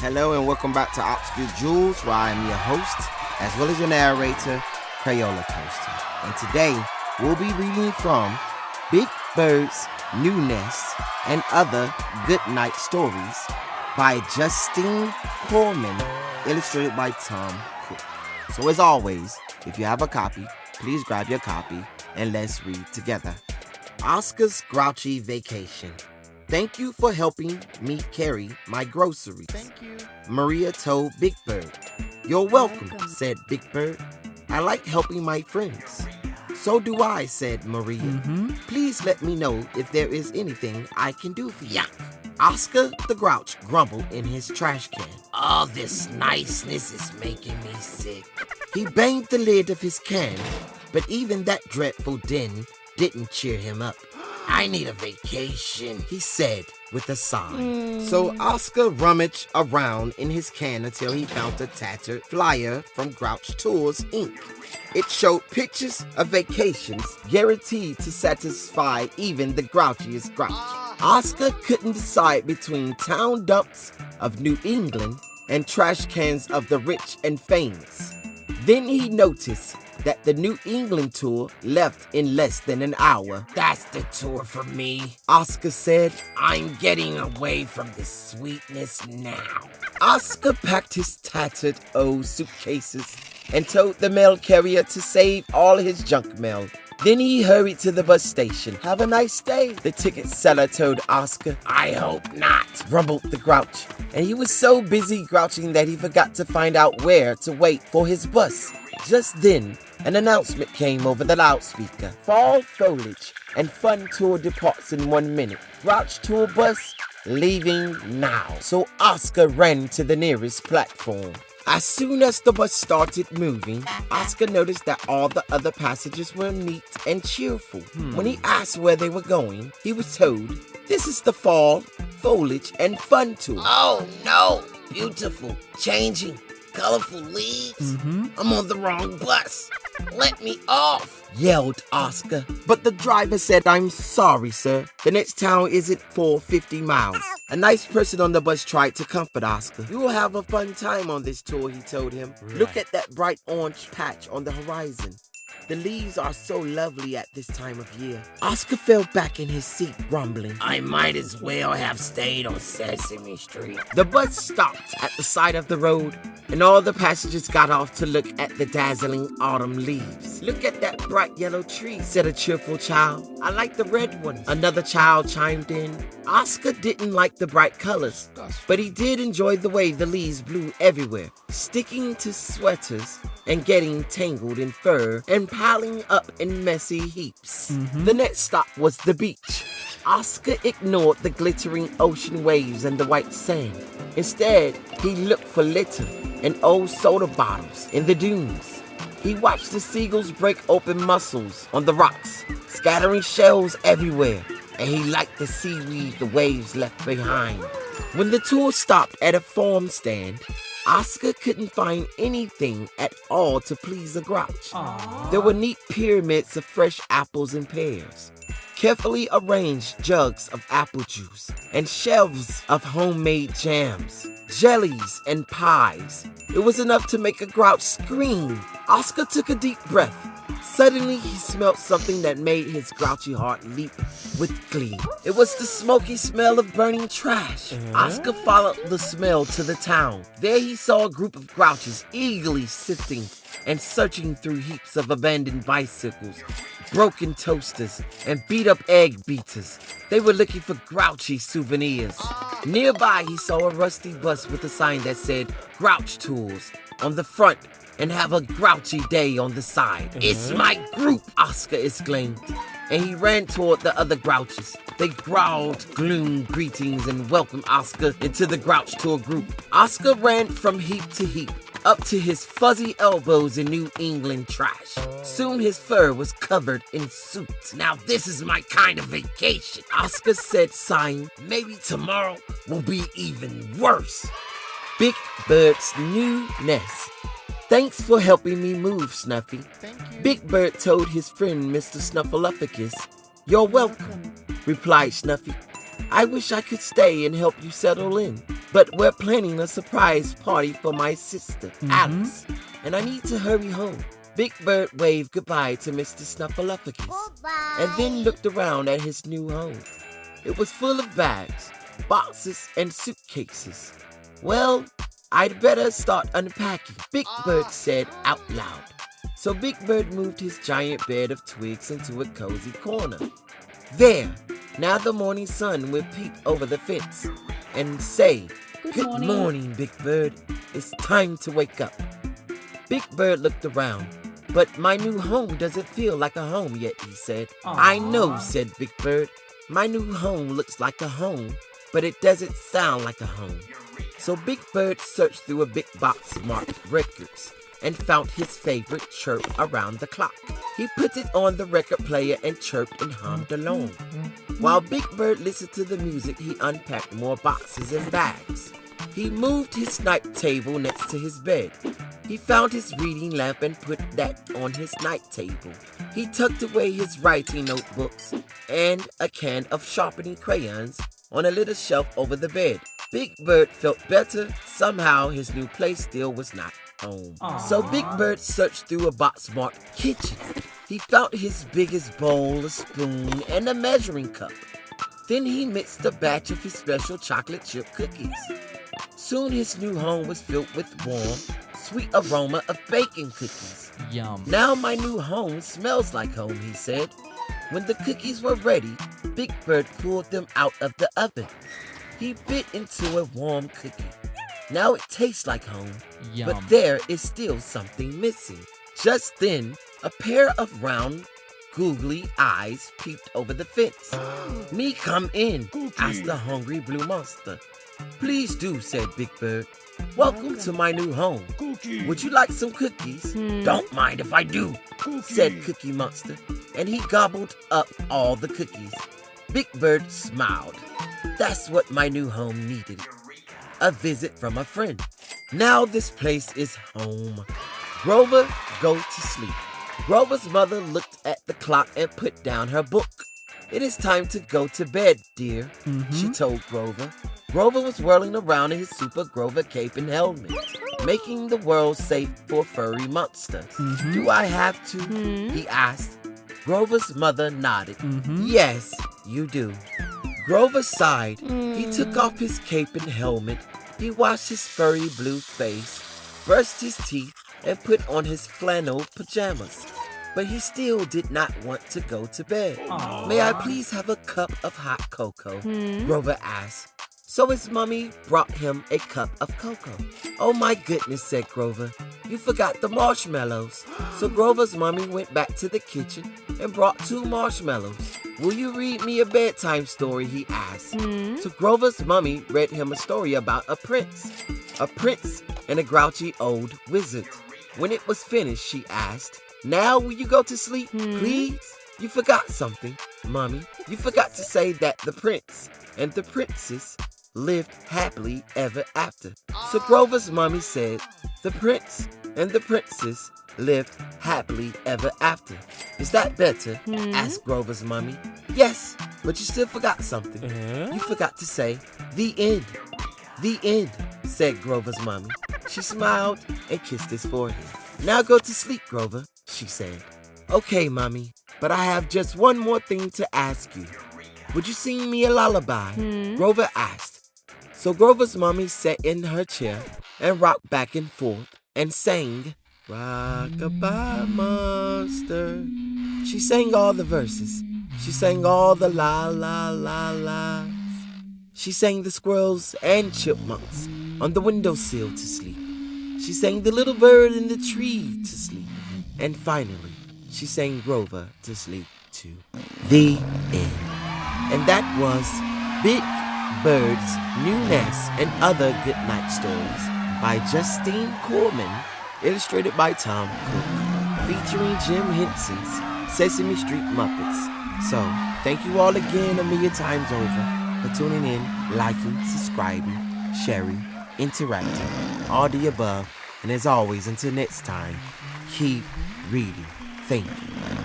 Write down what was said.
Hello and welcome back to Obscure Jewels, where I am your host, as well as your narrator, Crayola Toaster. And today, we'll be reading from Big Bird's New Nest and Other Good Night Stories by Justine Korman, illustrated by Cooke. So as always, if you have a copy, please grab your copy and let's read together. Oscar's Grouchy Vacation. Thank you for helping me carry my groceries. Thank you. Maria told Big Bird. You're welcome, said Big Bird. I like helping my friends. So do I, said Maria. Please let me know if there is anything I can do for you. Oscar the Grouch grumbled in his trash can. All this niceness is making me sick. He banged the lid of his can, but even that dreadful din didn't cheer him up. I need a vacation, he said with a sigh. So Oscar rummaged around in his can until he found a tattered flyer from Grouch Tours, Inc. It showed pictures of vacations guaranteed to satisfy even the grouchiest grouch. Oscar couldn't decide between town dumps of New England and trash cans of the rich and famous. Then he noticed that the New England tour left in less than an hour. That's the tour for me, Oscar said. I'm getting away from the sweetness now. Oscar packed his tattered old suitcases and told the mail carrier to save all his junk mail. Then he hurried to the bus station. Have a nice day, the ticket seller told Oscar. I hope not, grumbled the Grouch. And he was so busy grouching that he forgot to find out where to wait for his bus. Just then, an announcement came over the loudspeaker. Fall foliage and fun tour departs in 1 minute. Grouch tour bus leaving now. So Oscar ran to the nearest platform. As soon as the bus started moving, Oscar noticed that all the other passengers were neat and cheerful. When he asked where they were going, he was told, this is the fall, foliage, and fun tour. Oh no, beautiful, changing, colorful leaves. I'm on the wrong bus. Let me off, yelled Oscar. But the driver said, I'm sorry, sir. The next town isn't for 50 miles. A nice person on the bus tried to comfort Oscar. You will have a fun time on this tour, he told him. Right. Look at that bright orange patch on the horizon. The leaves are so lovely at this time of year. Oscar fell back in his seat, grumbling. I might as well have stayed on Sesame Street. The bus stopped at the side of the road, and all the passengers got off to look at the dazzling autumn leaves. Look at that bright yellow tree, said a cheerful child. I like the red ones, another child chimed in. Oscar didn't like the bright colors, but he did enjoy the way the leaves blew everywhere, sticking to sweaters and getting tangled in fur and piling up in messy heaps. The next stop was the beach. Oscar ignored the glittering ocean waves and the white sand. Instead, he looked for litter and old soda bottles in the dunes. He watched the seagulls break open mussels on the rocks, scattering shells everywhere, and he liked the seaweed the waves left behind. When the tour stopped at a farm stand, Oscar couldn't find anything at all to please the Grouch. There were neat pyramids of fresh apples and pears, carefully arranged jugs of apple juice, and shelves of homemade jams, jellies, and pies. It was enough to make a Grouch scream. Oscar took a deep breath. Suddenly, he smelled something that made his grouchy heart leap with glee. It was the smoky smell of burning trash. Oscar followed the smell to the town. There he saw a group of grouches eagerly sifting and searching through heaps of abandoned bicycles, broken toasters, and beat-up egg beaters. They were looking for grouchy souvenirs. Nearby, he saw a rusty bus with a sign that said Grouch Tours on the front and have a grouchy day on the side. It's my group, Oscar exclaimed, and he ran toward the other grouches. They growled gloom greetings and welcomed Oscar into the Grouch Tour group. Oscar ran from heap to heap, up to his fuzzy elbows in New England trash. Soon his fur was covered in soot. Now this is my kind of vacation, Oscar said, sighing. Maybe tomorrow will be even worse. Big Bird's New Nest. Thanks for helping me move, Snuffy. Thank you. Big Bird told his friend Mr. Snuffleupagus. You're welcome, replied Snuffy. I wish I could stay and help you settle in. but we're planning a surprise party for my sister, Alice, and I need to hurry home. Big Bird waved goodbye to Mr. Snuffleupagus and then looked around at his new home. It was full of bags, boxes, and suitcases. Well, I'd better start unpacking, Big Bird said out loud. So Big Bird moved his giant bed of twigs into a cozy corner. There, now the morning sun will peep over the fence and say, Good morning, Big Bird. It's time to wake up. Big Bird looked around, but my new home doesn't feel like a home yet, he said. I know, said Big Bird. My new home looks like a home, but it doesn't sound like a home. So Big Bird searched through a big box marked records and found his favorite chirp around the clock. He put it on the record player and chirped and hummed along. While Big Bird listened to the music, he unpacked more boxes and bags. He moved his night table next to his bed. He found his reading lamp and put that on his night table. He tucked away his writing notebooks and a can of sharpening crayons on a little shelf over the bed. Big Bird felt better. Somehow his new place still was not home. So Big Bird searched through a box marked kitchen. He found his biggest bowl, a spoon, and a measuring cup. Then he mixed a batch of his special chocolate chip cookies. Soon his new home was filled with warm, sweet aroma of baking cookies. Yum. Now my new home smells like home, he said. When the cookies were ready, Big Bird pulled them out of the oven. He bit into a warm cookie. Now it tastes like home, Yum. but there is still something missing. Just then, a pair of round, googly eyes peeped over the fence. Me come in, asked the hungry blue monster. Please do, said Big Bird. Welcome to my new home. Would you like some cookies? Don't mind if I do, said Cookie Monster, and he gobbled up all the cookies. Big Bird smiled. That's what my new home needed. A visit from a friend. Now this place is home. Grover, go to sleep. Grover's mother looked at the clock and put down her book. It is time to go to bed, dear, she told Grover. Grover was whirling around in his Super Grover cape and helmet, making the world safe for furry monsters. Do I have to? He asked. Grover's mother nodded. Yes, you do. Grover sighed. He took off his cape and helmet. He washed his furry blue face, brushed his teeth, and put on his flannel pajamas. But he still did not want to go to bed. May I please have a cup of hot cocoa? Grover asked. So his mommy brought him a cup of cocoa. Oh my goodness, said Grover. You forgot the marshmallows. So Grover's mommy went back to the kitchen and brought 2 marshmallows. Will you read me a bedtime story? He asked. So Grover's mommy read him a story about a prince and a grouchy old wizard. When it was finished, she asked, Now will you go to sleep, please? You forgot something, Mommy. You forgot to say that the prince and the princess lived happily ever after. So Grover's mommy said, the prince and the princess lived happily ever after. Is that better? Asked Grover's mommy. Yes, but you still forgot something. You forgot to say, the end. The end, said Grover's mommy. She smiled and kissed his forehead. Now go to sleep, Grover, she said. Okay, Mommy, but I have just one more thing to ask you. Would you sing me a lullaby? Grover asked. So Grover's mommy sat in her chair and rocked back and forth and sang, Rock-a-bye monster. She sang all the verses. She sang all the la-la-la-las. She sang the squirrels and chipmunks on the windowsill to sleep. She sang the little bird in the tree to sleep. And finally, she sang Grover to sleep too. The end. And that was Big Bird's New Nest and Other Goodnight Stories by Justine Korman, illustrated by Tom Cooke, featuring Jim Henson's Sesame Street Muppets. So, thank you all again a million times over for tuning in, liking, subscribing, sharing, interacting, all the above. And as always, until next time, keep reading. Thank you.